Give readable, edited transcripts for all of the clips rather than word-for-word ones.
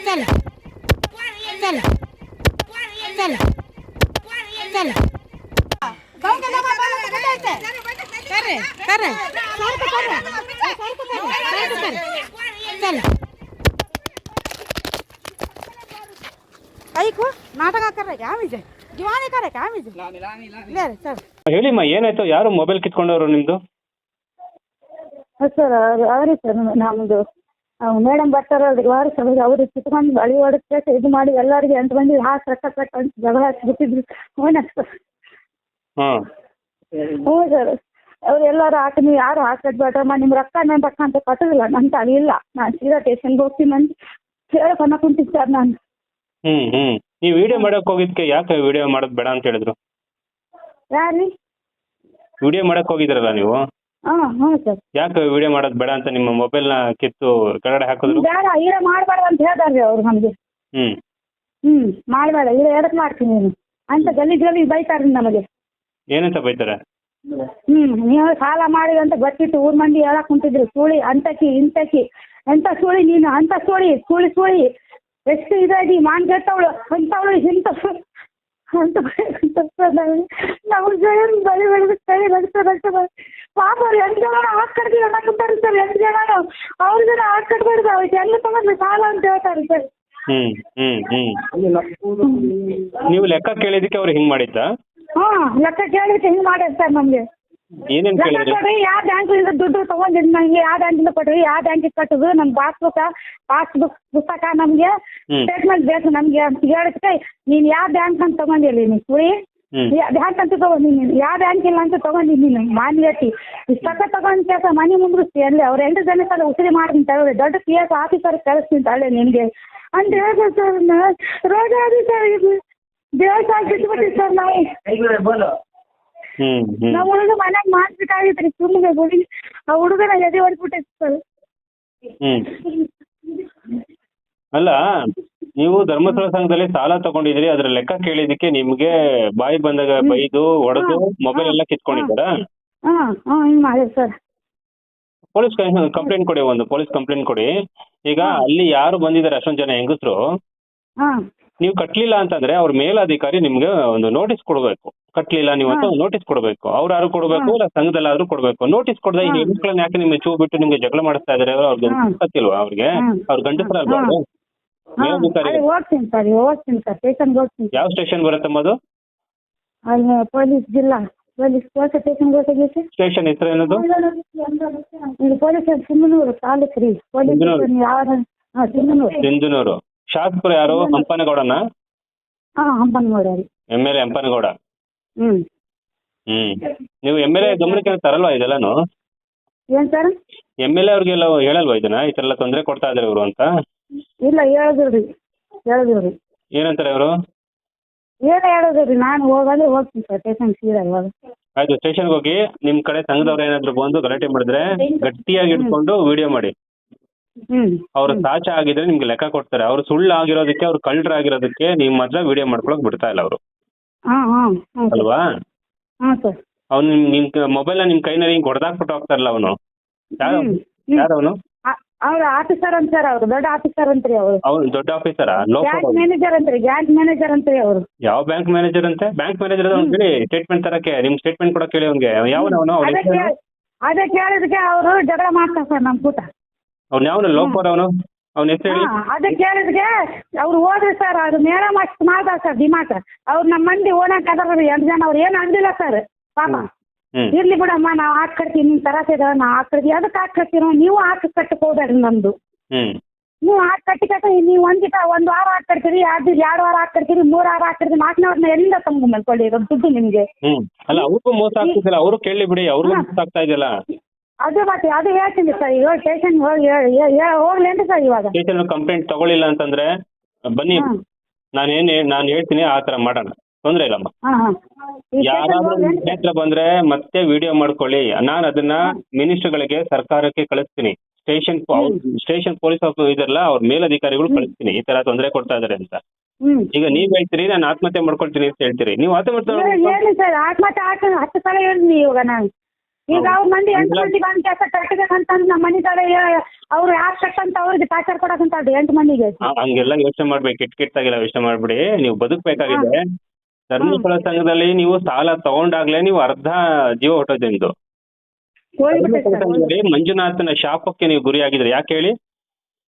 चल चल चल चल गाँव के लोग बाल कटाते कर रहे सर को कर चल आई को नाटक कर रहे क्या मुझे ಜೀವಾನೇ ಕರೆಕ ಆಮೇಲೆ ಲೇ ಸರ್ ಹೇಳಿಮ್ಮ ಏನಾಯ್ತು? ಯಾರು ಮೊಬೈಲ್ ಕಿತ್ಕೊಂಡವರು ನಿಮ್ದು? ಸರ್ ಅವರೇ ಸರ್ ನಮ್ಮದು ಮೇಡಮ್ ಬರ್ತಾರಲ್ರಿ ವಾರ ಸರ್ ಅವ್ರಿಗೆ ಕಿತ್ಕೊಂಡು ಅಳಿ ಹೊಡೆದ ಇದು ಮಾಡಿ ಎಲ್ಲರಿಗೆ 8 ಮಂದಿ ಹಾಕಿ ರೊಕ್ಕ ಕಟ್ಟ ಅಂತ ಜಗಳ ಹಚ್ಬಿಟ್ಟಿದ್ರು. ಹ್ಞೂ ಸರ್ ಹ್ಞೂ ಸರ್ ಅವ್ರು ಎಲ್ಲರೂ ಹಾಕಿ ನೀವು ಯಾರು ಹಾಕಬೇಡ್ರಮ್ಮ ನಿಮ್ಮ ರೊಕ್ಕ ಅಂತ ಕಟ್ಟೋದಿಲ್ಲ ಅಂತ ಅಲ್ಲಿಲ್ಲ ನಾನು ಸೀದಾ ಸ್ಟೇಷನ್ಗೆ ಹೋಗ್ತೀನಿ ಅಂತ ಹೇಳ್ಕೊಂಡು ಕುಂತಿದ್ದೆ ಸರ್ ನಾನು. ನೀವು ವಿಡಿಯೋ ಮಾಡಕ್ ಹೋಗಿದ್ಕೆ ಯಾಕೆ ವಿಡಿಯೋ ಮಾಡೋದು ಬೇಡ ಅಂತ ಹೇಳಿದ್ರು? ಯಾರೀ ವಿಡಿಯೋ ಮಾಡಕ್ ಹೋಗಿದ್ರಲ್ಲ ನೀವು, ಹ್ಞೂ ಸರ್ ಯಾಕೆ ವಿಡಿಯೋ ಮಾಡೋದು ಬೇಡ ಅಂತ ನಿಮ್ಮ ಮೊಬೈಲ್ನ ಕಿತ್ತು ಕೆಳಗಡೆ ಹಾಕಿದ್ರು? ಬೇಡ ಈಗ ಮಾಡಬಾರ್ದು ಅಂತ ಹೇಳ್ದಾರ್ರಿ ಅವ್ರು ನಮಗೆ. ಮಾಡಬೇಡ ಈಗ ಎದಕ್ಕೆ ಮಾಡ್ತೀನಿ ನೀನು ಅಂತ ಗಲೀಜ್ ಬೈತಾರ್ರಿ ನಮಗೆ. ಏನಂತ ಬೈತಾರೆ? ನೀವು ಸಾಲ ಮಾಡಿ ಅಂತ ಗೊತ್ತಿತ್ತು ಊರ್ ಮಂದಿ ಹೇಳಕ್ ಕುಂತಿದ್ರು ಸುಳಿ ಅಂತಕಿ ಇಂತಕಿ ಎಂತ ಸುಳಿ ನೀನು ಅಂತ ಸುಳಿ ಎಷ್ಟು ಇದಾಗಿ ಮಾನ್ ಕೆಟ್ಟವಳು ಅಂತವಳು ಇಂಥವಳು ಅಂತ ನಮ್ಗೆ ಬಳಿ ಬೆಳೆದು ಕೈ ರಕ್ತ ಪಾಪ ಅವ್ರು 8 ಜನ ಹಾಕಡ್ತೀವಿ ಅನ್ನಕಂತಾರೆ ಸರ್. 8 ಜನ ಅವ್ರ ಜನ ಹಾಕಡ್ಬಾರ್ದು ಅವ್ರಿಗೆ ಎಲ್ಲ ತಗೊಂಡ್ರೆ ಸಾಲ ಅಂತ ಹೇಳ್ತಾರೆ ಸರ್. ನೀವು ಲೆಕ್ಕ ಕೇಳಿದಕ್ಕೆ ಅವ್ರು ಹಿಂಗ್ ಮಾಡಿದ್ದ? ಲೆಕ್ಕ ಕೇಳಿದಕ್ಕೆ ಹಿಂಗ್ ಮಾಡ್ಯಾರ ಸರ್ ನಮ್ಗೆ. ಏನೇನ್ ಕೇಳಿದ್ರಿ? ಕೊಡ್ರಿ ಯಾವ ಬ್ಯಾಂಕಿಂದ ದುಡ್ಡು ತಗೊಂಡಿದ್ ನಂಗೆ ಯಾವ ಬ್ಯಾಂಕಿಂದ ಕೊಟ್ರಿ ಯಾವ ಬ್ಯಾಂಕಿಗೆ ಕಟ್ಟುದು ನಮ್ ಪಾಸ್ಬುಕ್ ಪುಸ್ತಕ ನಮ್ಗೆ ಸ್ಟೇಟ್ಮೆಂಟ್ ಬೇಕು ನಮ್ಗೆ ಅಂತ ಹೇಳಿದ್ರೆ ನೀನ್ ಯಾವ ಬ್ಯಾಂಕ್ ಅಂತ ತಗೊಂಡಿಲ್ಲ ನೀನು ಸುಳಿ ಬ್ಯಾಂಕ್ ಅಂತ ತಗೊಂಡಿನಿ ನೀನು ಯಾವ ಬ್ಯಾಂಕ್ ಇಲ್ಲ ಅಂತ ತಗೊಂಡಿನಿ ನೀನು ಮಾನ್ಯತಿ ಇಷ್ಟಕ್ಕ ತಗೊಂಡ್ ಕೆಲಸ ಮನೆ ಮುಂದ್ರಿಸ್ತಿ ಅಲ್ಲಿ ಅವ್ರ 8 ಜನಕ್ಕೆಲ್ಲ ಉಸಿರಿ ಮಾಡ್ತೀನಿ ತಗೊಳ್ಳಿ ದೊಡ್ಡ PS ಆಫೀಸರ್ ಕಳಿಸ್ತೀನಿ ತಗೊಳ್ಳಿ ನಿನ್ಗೆ ಅಂತ ಹೇಳಿದ್ರು ಸರ್. ರೋಗ ಸರ್ ಇದು ದೇವಸ್ಥಾನ ಬಿಟ್ಬಿಟ್ಟಿ ಸರ್ ನಾವು ನಾವು ಹುಡುಗ ಮನ್ಯಾಗ ಮಾಡ್ಬೇಕಾಗಿತ್ರಿ ಸುಮ್ಮನೆ ಗುಡಿ ಆ ಹುಡುಗನ ಎದೆ ಹೊಡ್ಬಿಟ್ಟೈತಿ ಸರ್. ಅಲ್ಲ ನೀವು ಧರ್ಮಸ್ಥಳ ಸಂಘದಲ್ಲಿ ಸಾಲ ತಗೊಂಡಿದ್ರಿ, ಅದ್ರ ಲೆಕ್ಕ ಕೇಳಿದಕ್ಕೆ ನಿಮ್ಗೆ ಬಾಯಿ ಬಂದಾಗ ಬೈದು ಹೊಡೆದು ಮೊಬೈಲ್ ಎಲ್ಲ ಕಿತ್ಕೊಂಡಿದ್ದಾರಾ? ಹಿಂಗ್ ಮಾಡಿ ಸರ್. ಪೊಲೀಸ್ ಕಂಪ್ಲೇಂಟ್ ಕೊಡಿ, ಒಂದು ಪೊಲೀಸ್ ಕಂಪ್ಲೇಂಟ್ ಕೊಡಿ. ಈಗ ಅಲ್ಲಿ ಯಾರು ಬಂದಿದ್ದಾರೆ ಅಷ್ಟೊಂದು ಜನ ಹೆಂಗಸರು, ನೀವು ಕಟ್ಲಿಲ್ಲ ಅಂತಂದ್ರೆ ಅವ್ರ ಮೇಲಾಧಿಕಾರಿ ನಿಮ್ಗೆ ಒಂದು ನೋಟಿಸ್ ಕೊಡ್ಬೇಕು. ಕಟ್ಲಿಲ್ಲ ನೀವು ಅಂತ ನೋಟಿಸ್ ಕೊಡ್ಬೇಕು. ಅವ್ರು ಯಾರು ಕೊಡ್ಬೇಕು, ಇಲ್ಲ ಸಂಘದಲ್ಲಾದ್ರೂ ಕೊಡ್ಬೇಕು. ನೋಟಿಸ್ ಕೊಡದೆ ಈ ಹೆಣ್ಮಕ್ಳನ್ನ ಯಾಕೆ ನಿಮ್ಗೆ ಚೂ ಬಿಟ್ಟು ನಿಮ್ಗೆ ಜಗಳ ಮಾಡಿಸ್ತಾ ಇದಾರೆ? ಅವ್ರಿಗೆ ಗೊತ್ತಿಲ್ವಾ? ಅವ್ರಿಗೆ ಅವ್ರ ಗಂಡಸರಲ್ವಾ ಅವರು? ಮೇಲಾಧಿಕಾರಿ ಹೋಗ್ತೀನಿ ಸರ್ ಹೋಗ್ತೀನಿ ಸರ್ ಸ್ಟೇಷನ್ಗೆ ಹೋಗ್ತೀನಿ. ಯಾವ ಸ್ಟೇಷನ್ ಬರುತ್ತಮ್ಮ ಅದು? ಅಲ್ಲಿ ಪೊಲೀಸ್ ಜಿಲ್ಲಾ ಪೊಲೀಸ್ ಸ್ಟೇಷನ್ಗೆ ಹೋಗಿ ಸ್ಟೇಷನ್ ಹೆಸರು ಏನದು? ಇದು ಪೊಲೀಸ್ ಸಿಂಧನೂರು ತಾಲೂಕು ರೀ. ಪೊಲೀಸ್ ಸಿಂಧನೂರು. ಶಾಸಕರು ಯಾರು? ಹಂಪನಗೌಡನ? ಹಂಪನಗೌಡ ರೀ. MLA ಹಂಪನಗೌಡ. ನೀವು MLA ಗಮನಕ್ಕೆ ತರಲ್ವಾ ಇದೆಲ್ಲಾನು? ಏನ್ ಸರ್? MLA ಅವ್ರಿಗೆಲ್ಲ ಹೇಳಲ್ವಾ ಇದನ್ನ ಈ ತರ ಎಲ್ಲ ತೊಂದರೆ ಕೊಡ್ತಾ ಇದಾರೆ ಇವರು ಅಂತ? ಇಲ್ಲ ಹೇಳಿದ್ರಿ. ಏನಂತಾರೆ ಅವರು? ಏನ ಹೇಳಿದ್ರಿ ನಾನು ಹೋಗ್ತೀನಿ ಸರ್ ಸ್ಟೇಷನ್ ಸೀದಾ ಇವಾಗ. ಆಯ್ತು, ಸ್ಟೇಷನ್ಗೆ ಹೋಗಿ ನಿಮ್ ಕಡೆ ಸಂಘದವ್ರು ಏನಾದ್ರು ಬಂದು ಗಲಾಟೆ ಮಾಡಿದ್ರೆ ಗಟ್ಟಿಯಾಗಿ ಇಟ್ಕೊಂಡು ವಿಡಿಯೋ ಮಾಡಿ. ಅವ್ರು ಸಾಚ ಆಗಿದ್ರೆ ನಿಮ್ಗೆ ಲೆಕ್ಕ ಕೊಡ್ತಾರೆ. ಅವ್ರು ಸುಳ್ಳು ಆಗಿರೋದಕ್ಕೆ, ಅವ್ರು ಕಳ್ಳರಾಗಿರೋದಕ್ಕೆ ನಿಮ್ ಹತ್ರ ವಿಡಿಯೋ ಮಾಡ್ಕೊಳಕ್ ಬಿಡ್ತಾ ಇಲ್ಲ ಅವರು, ಅಲ್ವಾ? ಅವ್ನು ನಿಮ್ ಮೊಬೈಲ್ ನ ನಿಮ್ ಕೈನಲ್ಲಿ ಹಿಂಗ್ ಹೊಡೆದಾಕ್ಬಿಟ್ಟು ಹೋಗ್ತಾರಲ್ಲ ಅವನು. ಯಾರವನು? ಅವ್ರ ಆಫೀಸರ್ ಅಂತ ಸರ್. ಅವ್ರು ದೊಡ್ಡ ಆಫೀಸರ್ ಅಂತ್ರಿ. ಅವ್ರು ದೊಡ್ಡ ಆಫೀಸರ? Bank manager ಅಂತ್ರಿ. ಅವ್ರು ಯಾವ ಬ್ಯಾಂಕ್ ಮ್ಯಾನೇಜರ್ ಅಂತೆ? ಬ್ಯಾಂಕ್ ಮ್ಯಾನೇಜರ್ ಹೇಳಿ ಸ್ಟೇಟ್ಮೆಂಟ್ ತರಕ್ಕೆ, ನಿಮ್ ಸ್ಟೇಟ್ಮೆಂಟ್ ಕೊಡಕ್ಕೆ ಹೇಳಿ ಅವ್ನಿಗೆ. ಯಾವನವನು? ಅದೇ ಕೇಳಿದಕ್ಕೆ ಅವರು ಜಗಳ ಮಾಡ್ತಾರೆ ಸರ್ ನಮ್ ಕೂಟ. ಅವ್ನು ಯಾವನು? ಲೋಕೋರ್ ಅವನು? ಅವ್ನ ಹೆಸರು ಹೇಳಿ. ಅದೇ ಕೇಳಿದ್ಗೆ ಅವ್ರು ಹೋದ್ರಿ ಸರ್. ಅದು ಮೇಡಮ್ ಅಷ್ಟು ಮಾಡ್ತಾರೆ ಸರ್ ದಿಮಾಕ. ಅವ್ರು ನಮ್ಮ ಮಂದಿ ಓನಾಕ್ ಅದಾರ 8 ಜನ. ಅವ್ರು ಏನು ಅಂದಿಲ್ಲ ಸರ್ ಪಾಪ. ಇರ್ಲಿ ಬಿಡಮ್ಮ ನಾವು ಹಾಕಡ್ತೀವಿ ನಿಮ್ ತರಾಸೆ ಇದಾವ ನಾವು ಹಾಕಡ್ತೀವಿ ಅದಕ್ಕೆ ಹಾಕಡ್ತೀವಿ. ನೀವು ಹಾಕಿ ಕಟ್ಟಕ್ ಹೋಗ್ಬೇಡ್ರಿ ನಮ್ದು. ನೀವು ಹಾಕಿ ಕಟ್ಟಿ ನೀವು ಒಂದ್ ವಾರ ಹಾಕಡ್ತೀರಿ, 2 ವಾರ ಹಾಕಡ್ತೀರಿ, 3 ವಾರ ಹಾಕಡ್ತೀರಿ. 4ನೇ ವಾರ ಎಲ್ಲಿಂದ ತಗೊಂಡ್ ಮಾಡ್ಕೊಳ್ಳಿ ದುಡ್ಡು ನಿಮ್ಗೆ? ಅಲ್ಲ ಅವ್ರಿಗೂ ಮೋಸ ಆಗ್ತಿದ್ದಿಲ್ಲ, ಅವರು ಕೇಳಿ ಬಿಡಿ, ಅವ್ರಿಗೂ ಮೋಸ ಆಗ್ತಾ ಇದೆಯಲ್ಲ. ಅದು ಮತ್ತೆ ಅದು ಹೇಳ್ತೀನಿ ಸರ್. ಇವಾಗ ಸ್ಟೇಷನ್ ಹೋಗ್ಲೇನ್ರಿ ಸರ್? ಇವಾಗ ಸ್ಟೇಷನ್ ಕಂಪ್ಲೇಂಟ್ ತಗೊಳ್ಳಿಲ್ಲ ಅಂತಂದ್ರೆ ಬನ್ನಿ, ನಾನು ಹೇಳ್ತೀನಿ, ಆ ತರ ಮಾಡೋಣ, ತೊಂದ್ರೆ ಇಲ್ಲಮ್ಮ. ಯಾರಾದ್ರೂ ಹತ್ರ ಬಂದ್ರೆ ಮತ್ತೆ ವಿಡಿಯೋ ಮಾಡ್ಕೊಳ್ಳಿ. ನಾನು ಅದನ್ನ ಮಿನಿಸ್ಟರ್ಗಳಿಗೆ, ಸರ್ಕಾರಕ್ಕೆ ಕಳಿಸ್ತೀನಿ. ಸ್ಟೇಷನ್ ಪೊಲೀಸ್ ಇದಾರಲ್ಲ ಅವ್ರ ಮೇಲಧಿಕಾರಿಗಳು ಕಳಿಸ್ತೀನಿ, ಈ ತರ ತೊಂದರೆ ಕೊಡ್ತಾ ಇದಾರೆ ಅಂತ. ಈಗ ನೀವ್ ಹೇಳ್ತೀರಿ ನಾನು ಆತ್ಮಹತ್ಯೆ ಮಾಡ್ಕೊಳ್ತೀನಿ ಅಂತ ಹೇಳ್ತೀರಿ. ನೀವು ಆತ್ಮಹತ್ಯೆ ಸರ್ ಆತ್ಮಹತ್ಯೆ 10 ಸಲ ಹೇಳಿದ್ನಿ ಇವಾಗ ನಾನು. ಈಗ ಅವ್ರ ಮಂದಿ 8 ಮಂದಿ ಬಂದು ಕೆಲಸ ಕಟ್ಟಬೇಕಂತ ನಮ್ಮ ಮನೆ ಕಡೆ ಅವ್ರು ಯಾರು ಕಟ್ಟಂತ ಅವ್ರಿಗೆ ಟಾರ್ಚರ್ ಕೊಡಕಂತ 8 ಮಂದಿಗೆ. ಹಂಗೆಲ್ಲ ಯೋಚನೆ ಮಾಡ್ಬೇಕು, ಕೆಟ್ಟಾಗೆಲ್ಲ ಯೋಚನೆ ಮಾಡ್ಬಿಡಿ. ನೀವು ಬದುಕಬೇಕಾಗಿದೆ. ಧರ್ಮಸ್ಥಳ ಸಂಘದಲ್ಲಿ ನೀವು ಸಾಲ ತಗೊಂಡಾಗ್ಲೇ ನೀವು ಅರ್ಧ ಜೀವ ಹೊಟ್ಟೋದು ನಿಮ್ದು. ಮಂಜುನಾಥನ ಶಾಪಕ್ಕೆ ನೀವು ಗುರಿಯಾಗಿದ್ರೆ ಯಾಕೆ ಹೇಳಿ?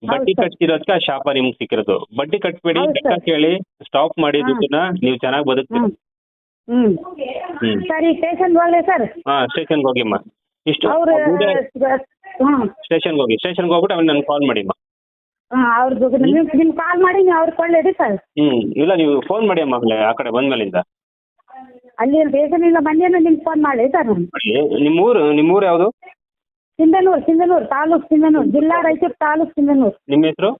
ಬಡ್ಡಿ ಕಟ್ತಿರೋದಕ್ಕೆ ಆ ಶಾಪ ನಿಮ್ಗೆ ಸಿಕ್ಕಿರೋದು. ಬಡ್ಡಿ ಕಟ್ಬೇಡಿ, ಲೆಕ್ಕ ಕೇಳಿ, ಸ್ಟಾಪ್ ಮಾಡಿ ದುಡ್ಡನ್ನ, ನೀವು ಚೆನ್ನಾಗಿ ಬದುಕ್ತೀರಿ. ಸರಿ, ಸ್ಟೇಷನ್ ಹೋಗ್ಲಿ ಸರ್? ಹಾ, ಸ್ಟೇಷನ್ಗೆ ಹೋಗಿಮ್ಮ. ಇಷ್ಟು ಸ್ಟೇಷನ್ಗೆ ಹೋಗಿ, ಸ್ಟೇಷನ್ಗೆ ಹೋಗ್ಬಿಟ್ಟು ಅವ್ನು ನನ್ಗೆ ಕಾಲ್ ಮಾಡಿಮ್ಮ. ಅವ್ರದ್ದು ನಿಮ್ ಕಾಲ್ ಮಾಡಿ ನೀವು ಅವ್ರಿಗೆ ಕೊಳ್ಳೇರಿ ಸರ್. ಇಲ್ಲ, ನೀವು ಫೋನ್ ಮಾಡಿ ಅಮ್ಮ ಆ ಕಡೆ ಬಂದ್ಮೇಲಿಂದ. ಅಲ್ಲಿ ಸ್ಟೇಷನಿಂದ ಬಂದೇನು ನಿಮ್ಗೆ ಫೋನ್ ಮಾಡಿ ಸರ್. ನಿಮ್ಮೂರು ಯಾವುದು? ಸಿಂಧನೂರು ತಾಲೂಕು, ಸಿಂಧನೂರು ಜಿಲ್ಲಾ, ರಾಯಚೂರು ತಾಲೂಕು, ಸಿಂಧನೂರು. ನಿಮ್ಮ ಹೆಸರು?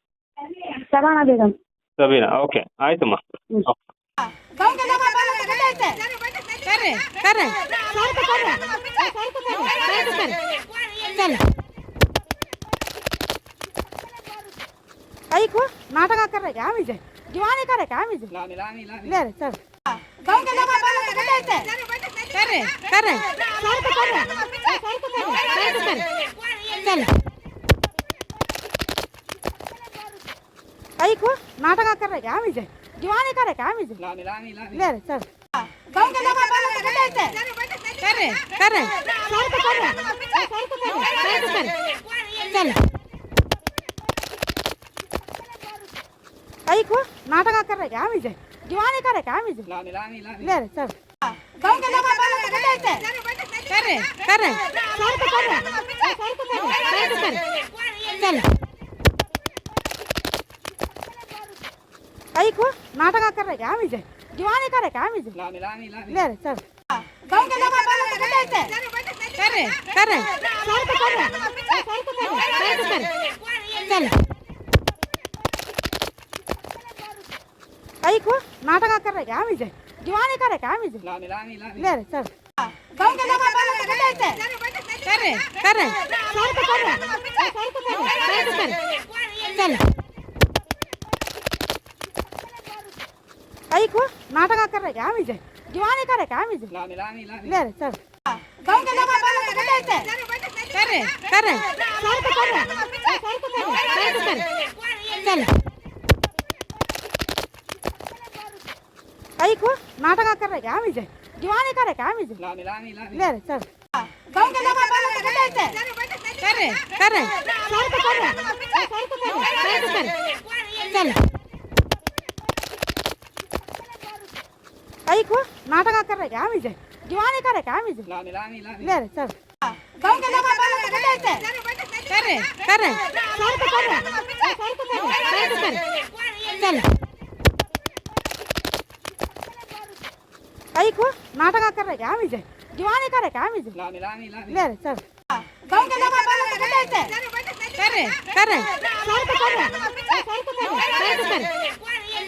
ಶಬಾನಾ ಬೇಗಂ. ಸಬೀನಾ, ಓಕೆ, ಆಯ್ತಮ್ಮ. ऐकू नाटक कर क्या मुझे जवानी करे क्या मुझे ले रे सर गांव के लोग करे करे चल ऐकू नाटक कर क्या मुझे जवानी करे क्या मुझे ले रे सर गांव के लोग करे करे चल ऐकू नाटक कर क्या मुझे जवानी करे क्या मुझे ले रे सर गांव के लोग करे करे चल ऐकू नाटक कर क्या मुझे जवानी करे क्या मुझे ले रे सर गांव के लोग करे करे चल ऐकू नाटक कर क्या मुझे जवानी करे क्या मुझे ले रे सर गांव के लोग करे करे चल ऐकू नाटक कर क्या मुझे जवानी करे क्या मुझे ले रे सर गांव के लोग करे करे चल ऐकू नाटक कर क्या मुझे जवानी करे क्या मुझे ले रे सर गांव के लोग करे करे चल ऐकू नाटक कर क्या मुझे जवानी करे क्या मुझे ले रे सर गांव के लोग करे करे चल ऐकू नाटक कर क्या मुझे जवानी करे क्या मुझे ले रे सर गांव के लोग करे करे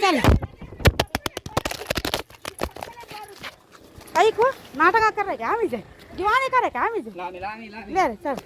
चल ऐकू नाटक कर क्या मुझे जवानी करे क्या मुझे ले रे सर